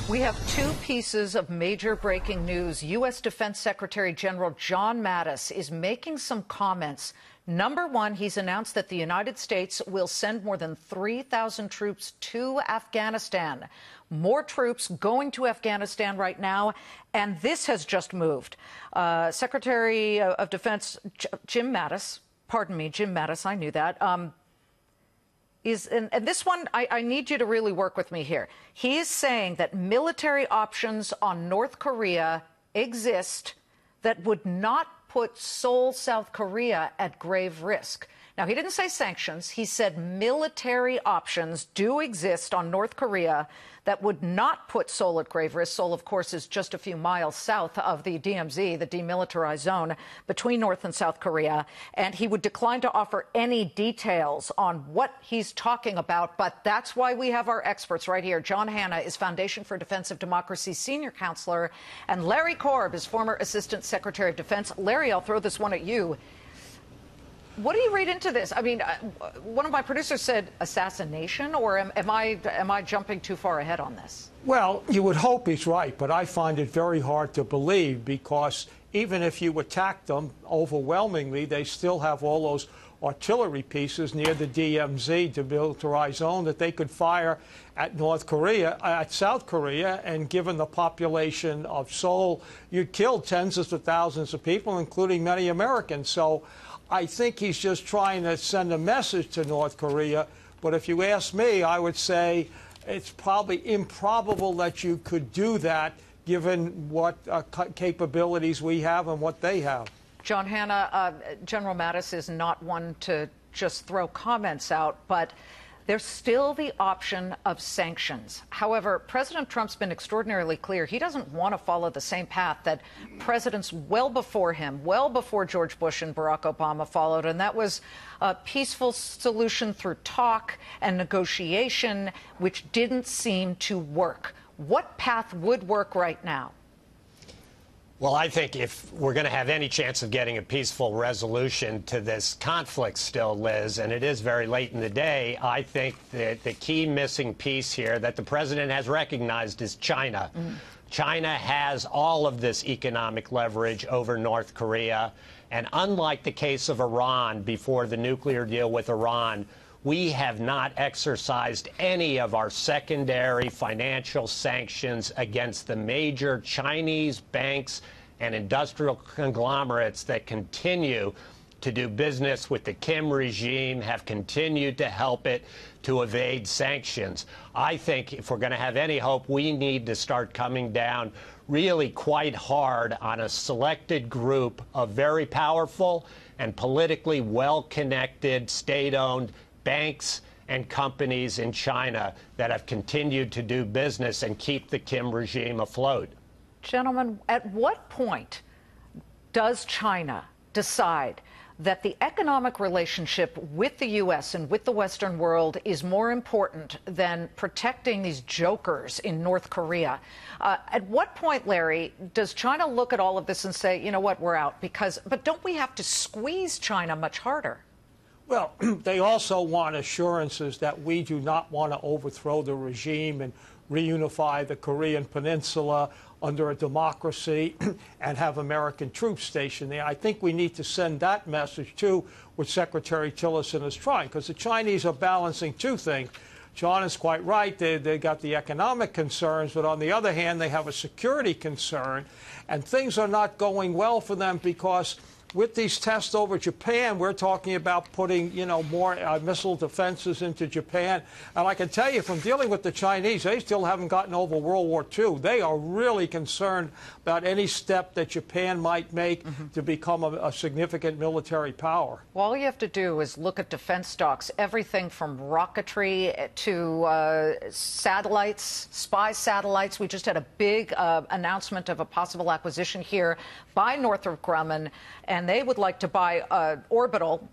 We have two pieces of major breaking news. U.S. Defense Secretary General John Mattis is making some comments. Number one, he's announced that the United States will send more than 3,000 troops to Afghanistan. More troops going to Afghanistan right now, and this has just moved. Secretary of Defense Jim Mattis, I knew that, and this one, I need you to really work with me here. He is saying that military options on North Korea exist that would not put Seoul, South Korea at grave risk. Now, he didn't say sanctions. He said military options do exist on North Korea that would not put Seoul at grave risk. Seoul, of course, is just a few miles south of the DMZ, the demilitarized zone between North and South Korea. And he would decline to offer any details on what he's talking about. But that's why we have our experts right here. John Hanna is Foundation for Defense of Democracies senior counselor, and Larry Korb is former Assistant Secretary of Defense. Larry, I'll throw this one at you. What do you read into this? I mean, one of my producers said assassination, or am I jumping too far ahead on this? Well, you would hope he's right, but I find it very hard to believe, because even if you attack them overwhelmingly, they still have all those artillery pieces near the DMZ, demilitarized zone, that they could fire at South Korea, and given the population of Seoul, you'd kill tens of thousands of people, including many Americans. So I think he's just trying to send a message to North Korea. But if you ask me, I would say it's probably improbable that you could do that, given what capabilities we have and what they have. John Hanna, General Mattis is not one to just throw comments out, but there's still the option of sanctions. However, President Trump's been extraordinarily clear. He doesn't want to follow the same path that presidents well before him, well before George Bush and Barack Obama followed, and that was a peaceful solution through talk and negotiation, which didn't seem to work. What path would work right now? Well, I think if we're going to have any chance of getting a peaceful resolution to this conflict still, Liz, and it is very late in the day, I think that the key missing piece here that the president has recognized is China. China has all of this economic leverage over North Korea. And unlike the case of Iran before the nuclear deal with Iran, we have not exercised any of our secondary financial sanctions against the major Chinese banks and industrial conglomerates that continue to do business with the Kim regime, have continued to help it to evade sanctions. I think if we're going to have any hope, we need to start coming down really quite hard on a selected group of very powerful and politically well-connected state-owned banks and companies in China that have continued to do business and keep the Kim regime afloat. Gentlemen, at what point does China decide that the economic relationship with the U.S. and with the Western world is more important than protecting these jokers in North Korea? At what point, Larry, does China look at all of this and say, you know what, we're out? But don't we have to squeeze China much harder? Well, they also want assurances that we do not want to overthrow the regime and reunify the Korean Peninsula under a democracy and have American troops stationed there. I think we need to send that message, too, what Secretary Tillerson is trying, because the Chinese are balancing two things. John is quite right. They got the economic concerns, but on the other hand, they have a security concern, and things are not going well for them, because with these tests over Japan, we're talking about putting, more missile defenses into Japan. And I can tell you from dealing with the Chinese, they still haven't gotten over World War II. They are really concerned about any step that Japan might make to become a significant military power. Well, all you have to do is look at defense stocks, everything from rocketry to satellites, spy satellites. We just had a big announcement of a possible acquisition here by Northrop Grumman, and they would like to buy Orbital.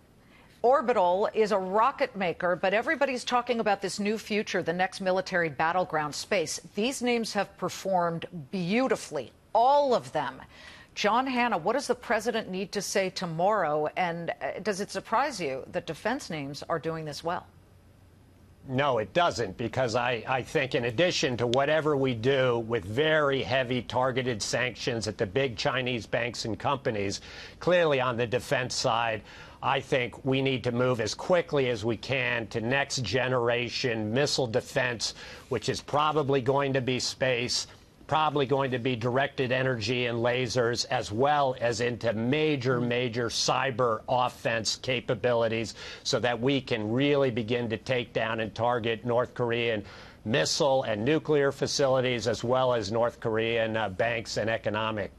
Orbital is a rocket maker, but everybody's talking about this new future, the next military battleground space. These names have performed beautifully, all of them. John Hanna, what does the president need to say tomorrow? And does it surprise you that defense names are doing this well? No, it doesn't, because I think in addition to whatever we do with very heavy targeted sanctions at the big Chinese banks and companies, clearly on the defense side, I think we need to move as quickly as we can to next generation missile defense, which is probably going to be space, probably going to be directed energy and lasers, as well as into major cyber offense capabilities, so that we can really begin to take down and target North Korean missile and nuclear facilities, as well as North Korean banks and economic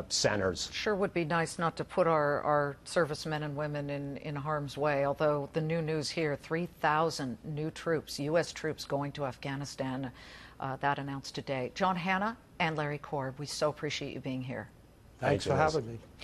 centers. Sure would be nice not to put our servicemen and women in harm's way, although the new news here, 3,000 new troops, U.S. troops going to Afghanistan, that announced today. John Hanna and Larry Korb, we so appreciate you being here. Thanks for having me.